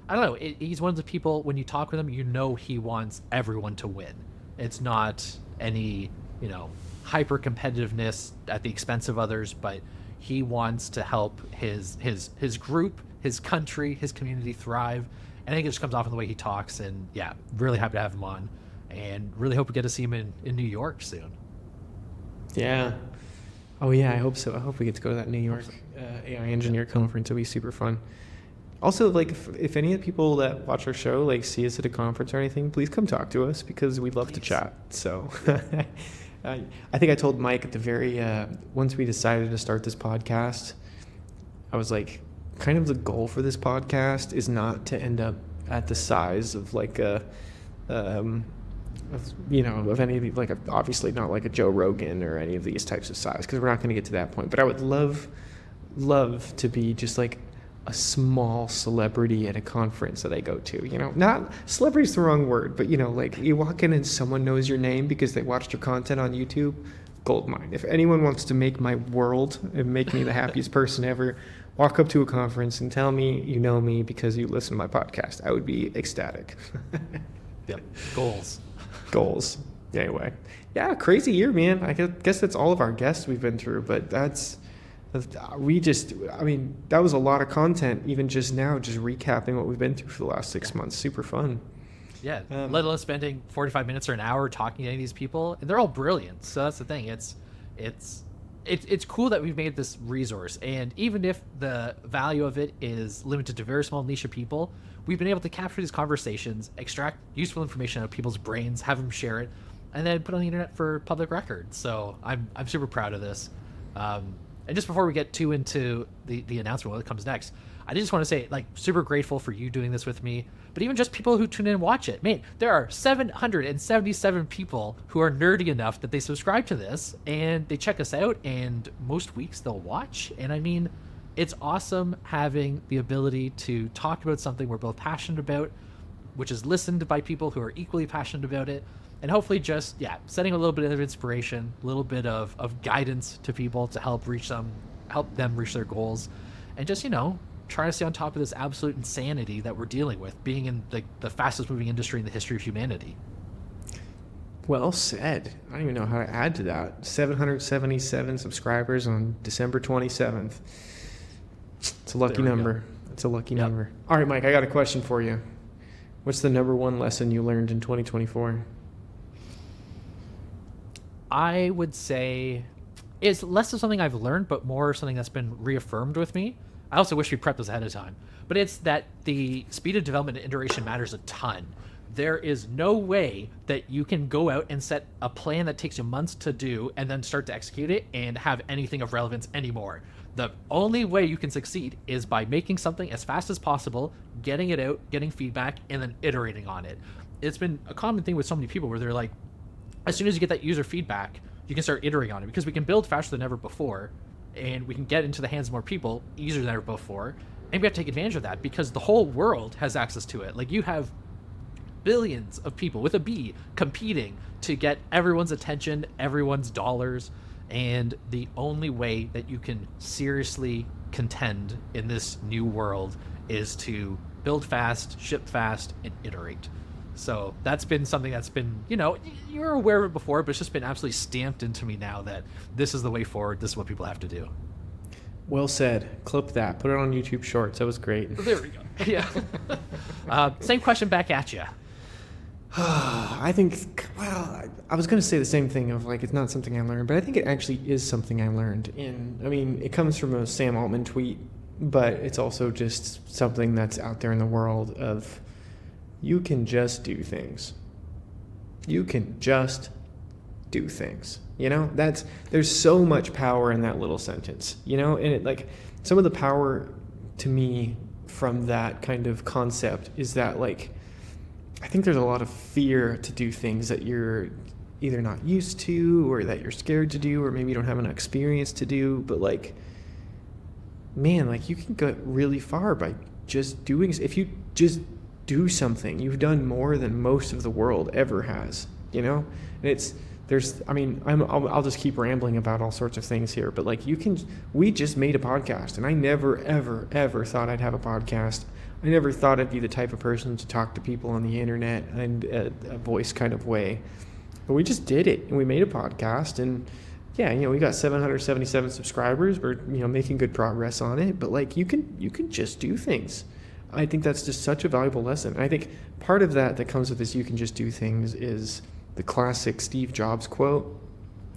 I don't know, he's one of the people, when you talk with him, he wants everyone to win. It's not any, hyper competitiveness at the expense of others, but he wants to help his group, his country, his community thrive. And I think it just comes off in the way he talks. And yeah, really happy to have him on, and really hope we get to see him in New York soon. Yeah. Oh yeah, I hope so. I hope we get to go to that New York AI engineer conference. It'll be super fun. Also, like, if any of the people that watch our show like see us at a conference or anything, please come talk to us because we'd love to chat. So, I think I told Mike at the very once we decided to start this podcast, I was like, kind of the goal for this podcast is not to end up at the size of like a, of any of the, like obviously not like a Joe Rogan or any of these types of size because we're not going to get to that point. But I would love to be just like a small celebrity at a conference that I go to, not celebrity is the wrong word, but like you walk in and someone knows your name because they watched your content on YouTube, goldmine. If anyone wants to make my world and make me the happiest person ever, walk up to a conference and tell me you know me because you listen to my podcast. I would be ecstatic. Yep. Goals. Anyway, yeah, crazy year, man. I guess that's all of our guests we've been through, but that was a lot of content even just now, just recapping what we've been through for the last 6 months. Super fun. Yeah, let alone spending 45 minutes or an hour talking to any of these people, and they're all brilliant. So that's the thing. It's cool that we've made this resource, and even if the value of it is limited to very small niche of people, we've been able to capture these conversations, extract useful information out of people's brains, have them share it, and then put it on the internet for public record. So I'm super proud of this. And just before we get too into the announcement, what comes next, I just want to say, like, super grateful for you doing this with me, but even just people who tune in and watch it. Man, there are 777 people who are nerdy enough that they subscribe to this and they check us out, and most weeks they'll watch. And I mean, it's awesome having the ability to talk about something we're both passionate about, which is listened by people who are equally passionate about it. And hopefully just, setting a little bit of inspiration, a little bit of guidance to people to help them reach their goals. And just, trying to stay on top of this absolute insanity that we're dealing with, being in the fastest moving industry in the history of humanity. Well said. I don't even know how to add to that. 777 subscribers on December 27th. It's a lucky number. It's a lucky number. All right, Mike, I got a question for you. What's the number one lesson you learned in 2024? I would say it's less of something I've learned, but more something that's been reaffirmed with me. I also wish we prepped this ahead of time, but it's that the speed of development and iteration matters a ton. There is no way that you can go out and set a plan that takes you months to do and then start to execute it and have anything of relevance anymore. The only way you can succeed is by making something as fast as possible, getting it out, getting feedback, and then iterating on it. It's been a common thing with so many people where they're like, as soon as you get that user feedback, you can start iterating on it because we can build faster than ever before, and we can get into the hands of more people easier than ever before. And we have to take advantage of that because the whole world has access to it. Like, you have billions of people with a B competing to get everyone's attention, everyone's dollars. And the only way that you can seriously contend in this new world is to build fast, ship fast, and iterate. So that's been something that's been, you're aware of it before, but it's just been absolutely stamped into me now that this is the way forward. This is what people have to do. Well said. Clip that. Put it on YouTube Shorts. That was great. There we go. Yeah. Same question back at you. I think, I was going to say the same thing of like, it's not something I learned, but I think it actually is something I learned. It comes from a Sam Altman tweet, but it's also just something that's out there in the world of, you can just do things. You can just do things. There's so much power in that little sentence, and it, like, some of the power to me from that kind of concept is that, like, I think there's a lot of fear to do things that you're either not used to or that you're scared to do, or maybe you don't have enough experience to do. But, like, man, like, you can go really far by just doing, if you just do something, you've done more than most of the world ever has, and I'll just keep rambling about all sorts of things here, but like, we just made a podcast, and I never, ever, ever thought I'd have a podcast. I never thought I'd be the type of person to talk to people on the internet in a voice kind of way, but we just did it, and we made a podcast, and we got 777 subscribers. We're, making good progress on it, but like, you can just do things. I think that's just such a valuable lesson. And I think part of that comes with this you can just do things is the classic Steve Jobs quote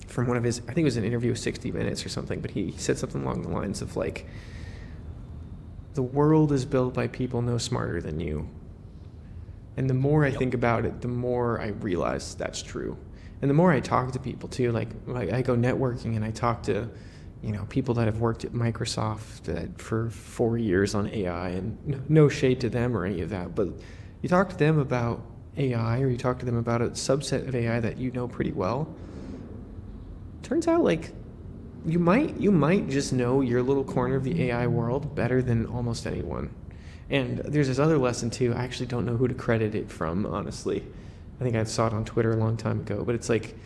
from one of his, I think it was an interview with 60 Minutes or something, but he said something along the lines of like, the world is built by people no smarter than you. And the more I think about it, the more I realize that's true. And the more I talk to people too, like I go networking and I talk to, people that have worked at Microsoft for 4 years on AI, and no shade to them or any of that, but you talk to them about AI, or you talk to them about a subset of AI that you know pretty well. Turns out, like, you might just know your little corner of the AI world better than almost anyone. And there's this other lesson too. I actually don't know who to credit it from, honestly. I think I saw it on Twitter a long time ago, but it's like,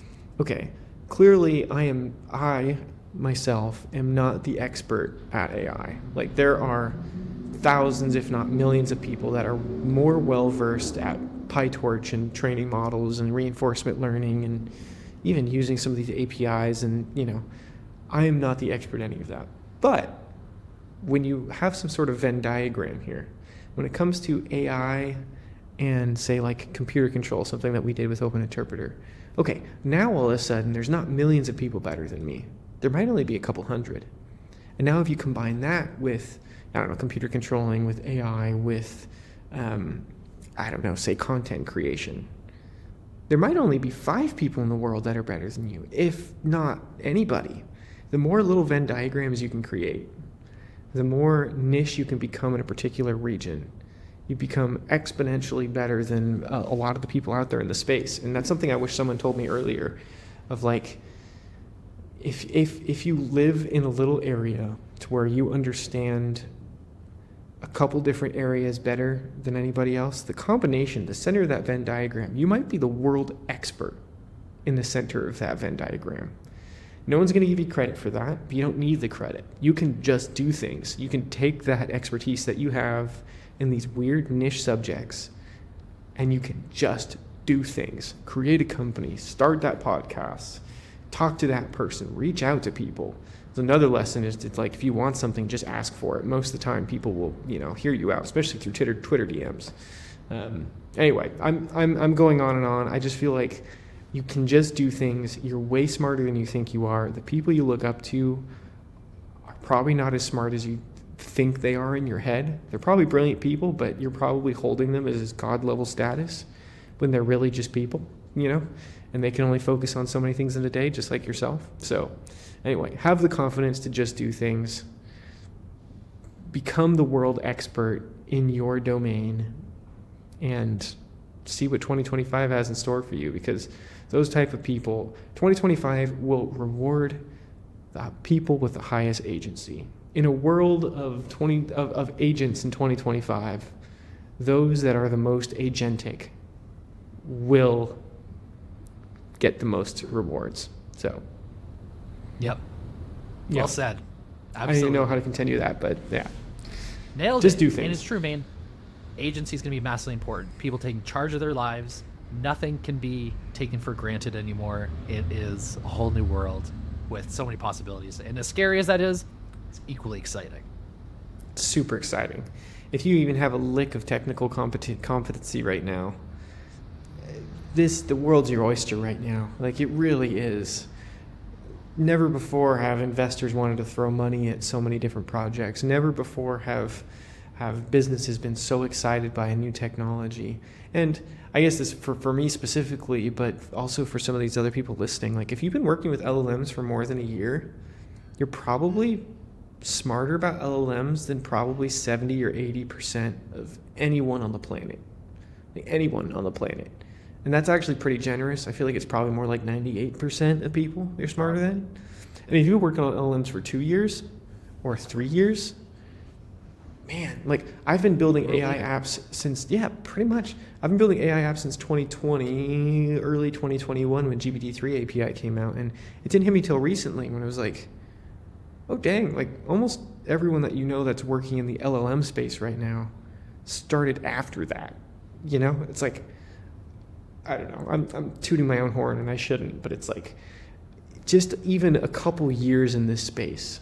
okay, clearly I myself am not the expert at AI. Like, there are thousands, if not millions, of people that are more well-versed at PyTorch and training models and reinforcement learning and even using some of these APIs, and I am not the expert at any of that. But when you have some sort of Venn diagram here, when it comes to AI and say like computer control, something that we did with Open Interpreter, okay, now all of a sudden there's not millions of people better than me. There might only be a couple hundred. And now if you combine that with, computer controlling, with AI, with, say content creation, there might only be 5 people in the world that are better than you, if not anybody. The more little Venn diagrams you can create, the more niche you can become in a particular region, you become exponentially better than a lot of the people out there in the space. And that's something I wish someone told me earlier, of like, if you live in a little area to where you understand a couple different areas better than anybody else, the combination, the center of that Venn diagram, you might be the world expert in the center of that Venn diagram. No one's going to give you credit for that, but you don't need the credit. You can just do things. You can take that expertise that you have in these weird niche subjects, and you can just do things. Create a company, start that podcast, talk to that person, reach out to people. Another lesson is to, like, if you want something, just ask for it. Most of the time, people will, hear you out, especially through Twitter DMs. Anyway, I'm going on and on. I just feel like you can just do things. You're way smarter than you think you are. The people you look up to are probably not as smart as you think they are in your head. They're probably brilliant people, but you're probably holding them as God-level status when they're really just people, and they can only focus on so many things in a day, just like yourself. So anyway, have the confidence to just do things. Become the world expert in your domain and see what 2025 has in store for you, because those type of people, 2025 will reward the people with the highest agency. In a world of agents in 2025, those that are the most agentic will get the most rewards. So Yep. Well said. Absolutely. I didn't know how to continue that, but yeah. Nailed Just it. do things. And it's true, man. Agency is going to be massively important. People taking charge of their lives. Nothing can be taken for granted anymore. It is a whole new world with so many possibilities. And as scary as that is, it's equally exciting. Super exciting. If you even have a lick of technical competency right now, the world's your oyster right now. Like, it really is. Never before have investors wanted to throw money at so many different projects. Never before have businesses been so excited by a new technology. And I guess this for me specifically, but also for some of these other people listening, like, if you've been working with LLMs for more than a year, you're probably smarter about LLMs than probably 70 or 80% of anyone on the planet. Like, anyone on the planet. And that's actually pretty generous. I feel like it's probably more like 98% of people you're smarter than. And if you work on LLMs for 2 years or 3 years, man, like, I've been building AI apps since, pretty much. I've been building AI apps since 2020, early 2021 when GPT-3 API came out. And it didn't hit me till recently when it was like, oh dang, like, almost everyone that you know that's working in the LLM space right now started after that. It's like, I don't know, I'm tooting my own horn and I shouldn't, but it's like, just even a couple years in this space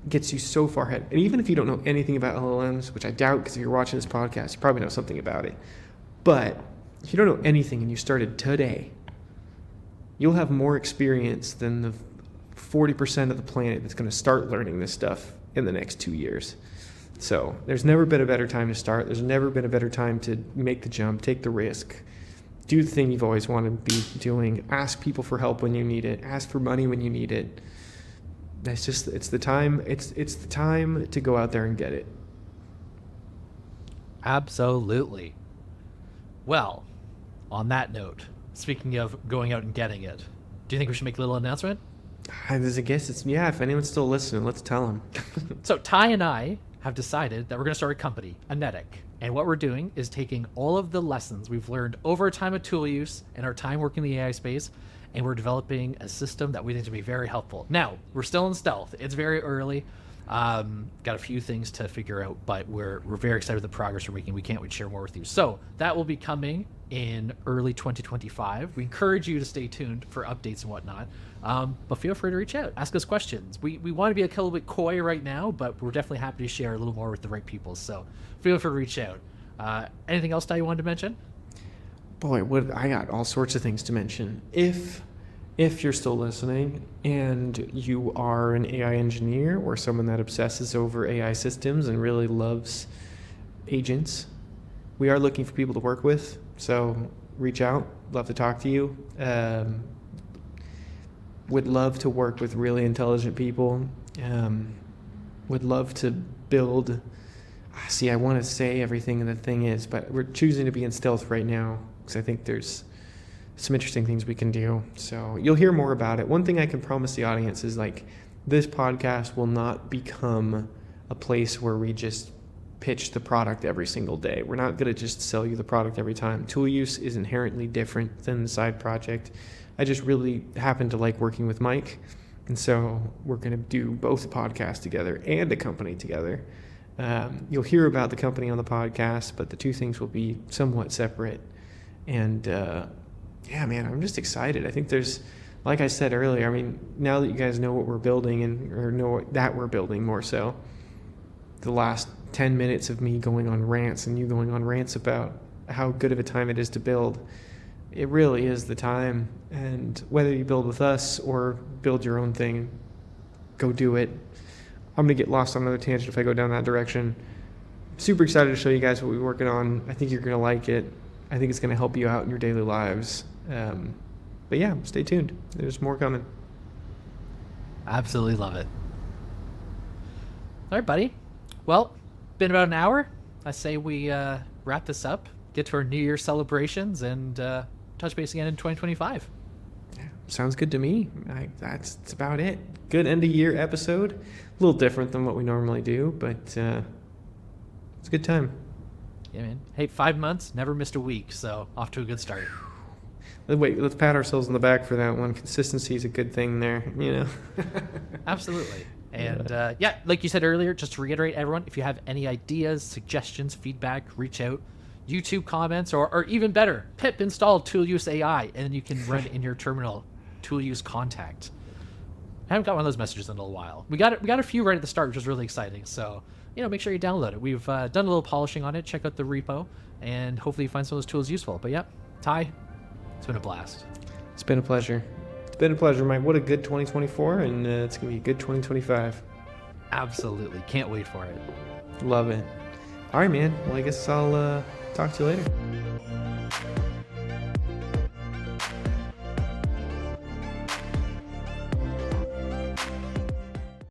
gets you so far ahead. And even if you don't know anything about LLMs, which I doubt, because if you're watching this podcast, you probably know something about it. But if you don't know anything and you started today, you'll have more experience than the 40% of the planet that's going to start learning this stuff in the next 2 years. So there's never been a better time to start. There's never been a better time to make the jump, take the risk, do the thing you've always wanted to be doing, ask people for help when you need it, ask for money when you need it. It's the time to go out there and get it. Absolutely. Well, on that note, speaking of going out and getting it, do you think we should make a little announcement? I guess if anyone's still listening, let's tell them. So Ty and I have decided that we're going to start a company, Anetic. And what we're doing is taking all of the lessons we've learned over a time of tool use and our time working in the AI space, and we're developing a system that we think to be very helpful. Now, we're still in stealth. It's very early. Got a few things to figure out, but we're very excited with the progress we're making. We can't wait to share more with you. So that will be coming in early 2025. We encourage you to stay tuned for updates and whatnot. But feel free to reach out, ask us questions. We want to be a little bit coy right now, but we're definitely happy to share a little more with the right people. So feel free to reach out. Anything else that you wanted to mention? Boy, I got all sorts of things to mention. If you're still listening and you are an AI engineer or someone that obsesses over AI systems and really loves agents, we are looking for people to work with. So reach out. Love to talk to you. Would love to work with really intelligent people. Would love to build. See, I want to say everything the thing is, but we're choosing to be in stealth right now because I think there's some interesting things we can do. So you'll hear more about it. One thing I can promise the audience is this podcast will not become a place where we just pitch the product every single day. We're not going to just sell you the product every time. Tool use is inherently different than the side project. I just really happen to like working with Mike. And so we're going to do both a podcast together and a company together. You'll hear about the company on the podcast, but the two things will be somewhat separate. And yeah, man, I'm just excited. I think there's, like I said earlier, I mean, now that you guys know what we're building or know that we're building more so, the last 10 minutes of me going on rants and you going on rants about how good of a time it is to build, it really is the time. And whether you build with us or build your own thing, go do it. I'm going to get lost on another tangent if I go down that direction. Super excited to show you guys what we're working on. I think you're going to like it. I think it's going to help you out in your daily lives. But yeah, stay tuned. There's more coming. Absolutely love it. All right, buddy. Well, been about an hour. I say we wrap this up, get to our New Year celebrations, and touch base again in 2025. Yeah, sounds good to me. That's about it. Good end of year episode. A little different than what we normally do, but it's a good time. Yeah, man. Hey, 5 months, never missed a week, so off to a good start. Wait, let's pat ourselves on the back for that one. Consistency is a good thing there, you know. Absolutely. And yeah, like you said earlier, just to reiterate, everyone, if you have any ideas, suggestions, feedback, reach out. YouTube comments, or even better, pip install tool use AI, and then you can run in your terminal tool use contact. I haven't got one of those messages in a little while. We got a few right at the start, which was really exciting. So make sure you download it. We've done a little polishing on it. Check out the repo, and hopefully you find some of those tools useful. But yeah, Ty, it's been a blast. It's been a pleasure. It's been a pleasure, Mike. What a good 2024, and it's gonna be a good 2025. Absolutely, can't wait for it. Love it. All right, man. Well, I guess I'll talk to you later.